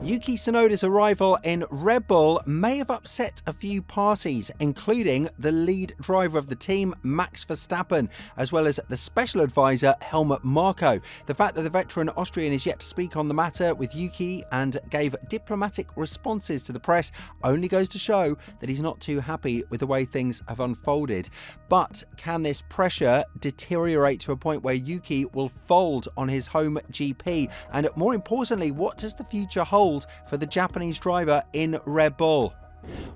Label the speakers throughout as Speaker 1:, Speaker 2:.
Speaker 1: Yuki Tsunoda's arrival in Red Bull may have upset a few parties, including the lead driver of the team, Max Verstappen, as well as the special advisor, Helmut Marko. The fact that the veteran Austrian is yet to speak on the matter with Yuki and gave diplomatic responses to the press only goes to show that he's not too happy with the way things have unfolded. But can this pressure deteriorate to a point where Yuki will fold on his home GP? And more importantly, what does the future hold for the Japanese driver in Red Bull?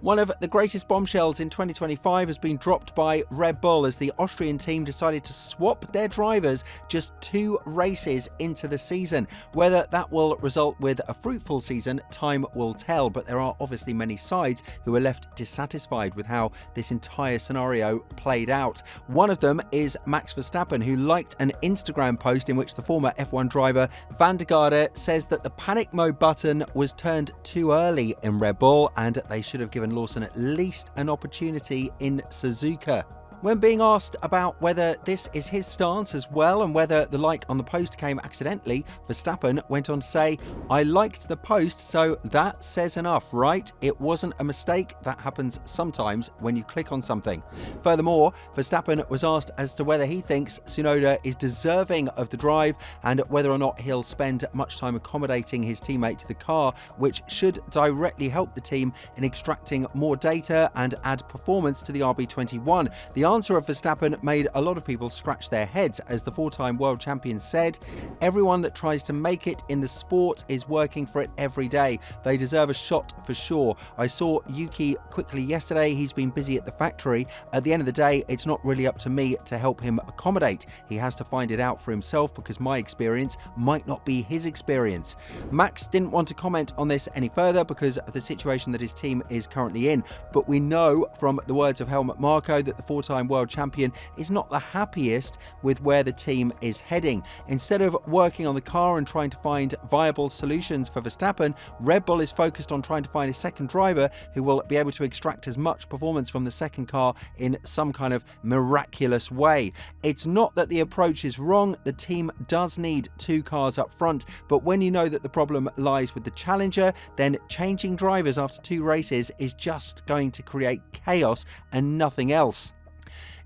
Speaker 1: One of the greatest bombshells in 2025 has been dropped by Red Bull as the Austrian team decided to swap their drivers just 2 races into the season. Whether that will result with a fruitful season, time will tell, but there are obviously many sides who are left dissatisfied with how this entire scenario played out. One of them is Max Verstappen, who liked an Instagram post in which the former F1 driver Van der Garde says that the panic mode button was turned too early in Red Bull and they should have given Lawson at least an opportunity in Suzuka. When being asked about whether this is his stance as well and whether the like on the post came accidentally, Verstappen went on to say, "I liked the post, so that says enough, right? It wasn't a mistake. That happens sometimes when you click on something." Furthermore, Verstappen was asked as to whether he thinks Tsunoda is deserving of the drive and whether or not he'll spend much time accommodating his teammate to the car, which should directly help the team in extracting more data and add performance to the RB21. The answer of Verstappen made a lot of people scratch their heads as the 4-time world champion said, "Everyone that tries to make it in the sport is working for it every day. They deserve a shot for sure. I saw Yuki quickly yesterday. He's been busy at the factory. At the end of the day, it's not really up to me to help him accommodate. He has to find it out for himself because my experience might not be his experience." Max didn't want to comment on this any further because of the situation that his team is currently in, but we know from the words of Helmut Marko that the 4-time world champion is not the happiest with where the team is heading. Instead of working on the car and trying to find viable solutions for Verstappen, Red Bull is focused on trying to find a second driver who will be able to extract as much performance from the second car in some kind of miraculous way. It's not that the approach is wrong. The team does need 2 cars up front, but when you know that the problem lies with the challenger, then changing drivers after 2 races is just going to create chaos and nothing else.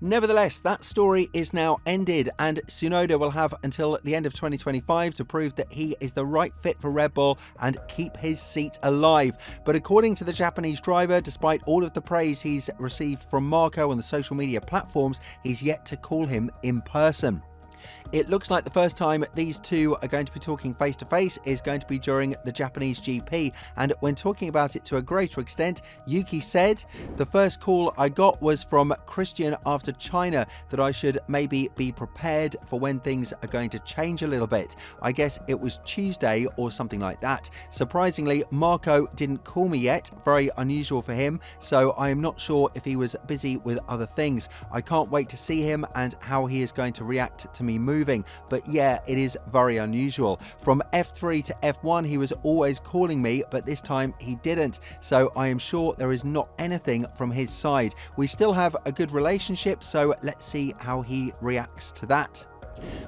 Speaker 1: Nevertheless, that story is now ended and Tsunoda will have until the end of 2025 to prove that he is the right fit for Red Bull and keep his seat alive. But according to the Japanese driver, despite all of the praise he's received from Marko on the social media platforms, he's yet to call him in person. It looks like the first time these two are going to be talking face to face is going to be during the Japanese GP, and when talking about it to a greater extent, Yuki said, "The first call I got was from Christian after China that I should maybe be prepared for when things are going to change a little bit. I guess it was Tuesday or something like that. Surprisingly, Marko didn't call me yet, very unusual for him, so I am not sure if he was busy with other things. I can't wait to see him and how he is going to react to me moving, but yeah, it is very unusual. From F3 to F1 he was always calling me, but this time he didn't, so I am sure there is not anything from his side. We still have a good relationship, so let's see how he reacts to that."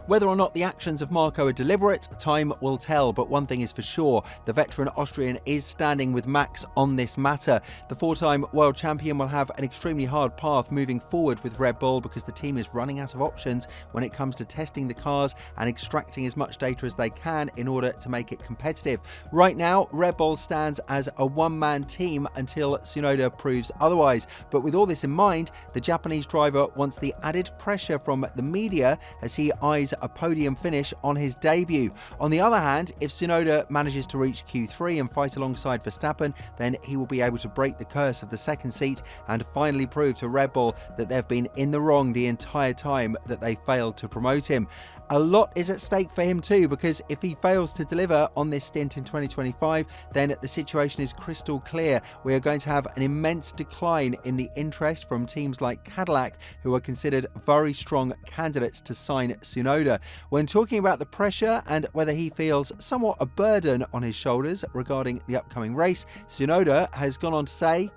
Speaker 1: Whether or not the actions of Marko are deliberate, time will tell, but one thing is for sure, the veteran Austrian is standing with Max on this matter. The 4-time world champion will have an extremely hard path moving forward with Red Bull because the team is running out of options when it comes to testing the cars and extracting as much data as they can in order to make it competitive. Right now, Red Bull stands as a one-man team until Tsunoda proves otherwise, but with all this in mind, the Japanese driver wants the added pressure from the media as he eyes a podium finish on his debut. On the other hand, if Tsunoda manages to reach Q3 and fight alongside Verstappen, then he will be able to break the curse of the second seat and finally prove to Red Bull that they've been in the wrong the entire time that they failed to promote him. A lot is at stake for him too, because if he fails to deliver on this stint in 2025, then the situation is crystal clear. We are going to have an immense decline in the interest from teams like Cadillac, who are considered very strong candidates to sign Tsunoda. When talking about the pressure and whether he feels somewhat a burden on his shoulders regarding the upcoming race, Tsunoda has gone on to say,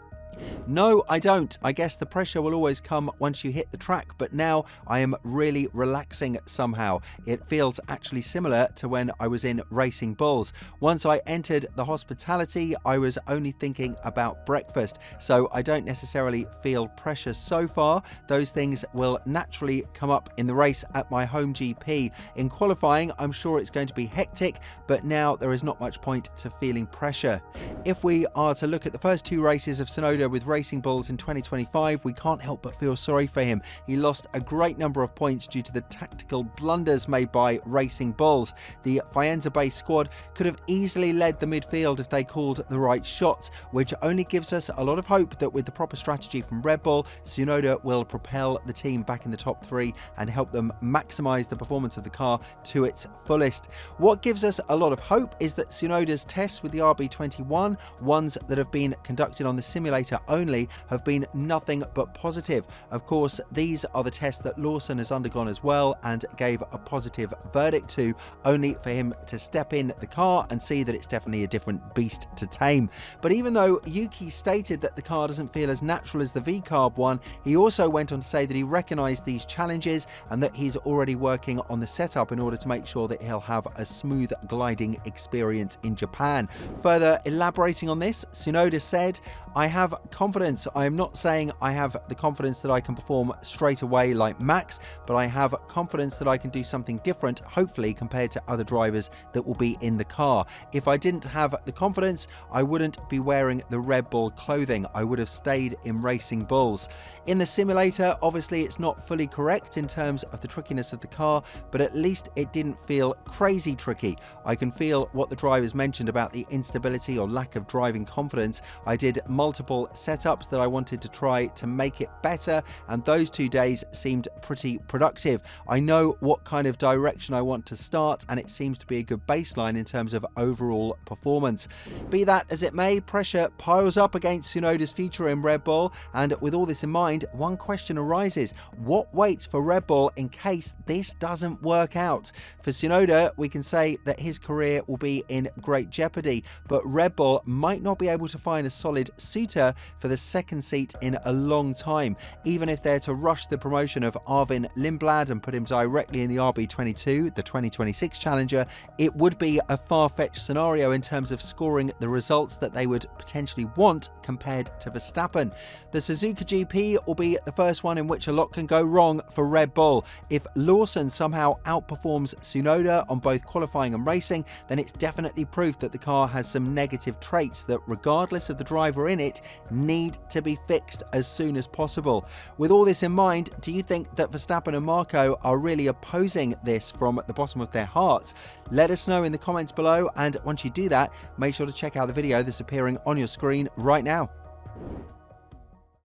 Speaker 1: No, I don't. I guess the pressure will always come once you hit the track, but now I am really relaxing somehow. It feels actually similar to when I was in Racing Bulls. Once I entered the hospitality, I was only thinking about breakfast, so I don't necessarily feel pressure so far. Those things will naturally come up in the race at my home GP. In qualifying, I'm sure it's going to be hectic, but now there is not much point to feeling pressure. If we are to look at the first two races of Tsunoda with Racing Bulls in 2025, we can't help but feel sorry for him. He lost a great number of points due to the tactical blunders made by Racing Bulls. The Faenza-based squad could have easily led the midfield if they called the right shots, which only gives us a lot of hope that with the proper strategy from Red Bull, Tsunoda will propel the team back in the top three and help them maximise the performance of the car to its fullest. What gives us a lot of hope is that Tsunoda's tests with the RB21, ones that have been conducted on the simulator only, have been nothing but positive. Of course, these are the tests that Lawson has undergone as well and gave a positive verdict to, only for him to step in the car and see that it's definitely a different beast to tame. But even though Yuki stated that the car doesn't feel as natural as the V-Carb one, he also went on to say that he recognised these challenges and that he's already working on the setup in order to make sure that he'll have a smooth gliding experience in Japan. Further elaborating on this, Tsunoda said, "I have confidence. I am not saying I have the confidence that I can perform straight away like Max, but I have confidence that I can do something different, hopefully, compared to other drivers that will be in the car. If I didn't have the confidence, I wouldn't be wearing the Red Bull clothing. I would have stayed in Racing Bulls." In the simulator, obviously it's not fully correct in terms of the trickiness of the car, but at least it didn't feel crazy tricky. I can feel what the drivers mentioned about the instability or lack of driving confidence. I did multiple setups that I wanted to try to make it better, and those 2 days seemed pretty productive. I know what kind of direction I want to start, and it seems to be a good baseline in terms of overall performance. Be that as it may, pressure piles up against Tsunoda's future in Red Bull, and with all this in mind, one question arises: what waits for Red Bull in case this doesn't work out? For Tsunoda, we can say that his career will be in great jeopardy, but Red Bull might not be able to find a solid suitor for the second seat in a long time. Even if they're to rush the promotion of Arvin Lindblad and put him directly in the RB22, the 2026 challenger, it would be a far-fetched scenario in terms of scoring the results that they would potentially want compared to Verstappen. The Suzuka GP will be the first one in which a lot can go wrong for Red Bull. If Lawson somehow outperforms Tsunoda on both qualifying and racing, then it's definitely proof that the car has some negative traits that, regardless of the driver in it, need to be fixed as soon as possible. With all this in mind, do you think that Verstappen and Marko are really opposing this from the bottom of their hearts? Let us know in the comments below, and once you do that, make sure to check out the video that's appearing on your screen right now.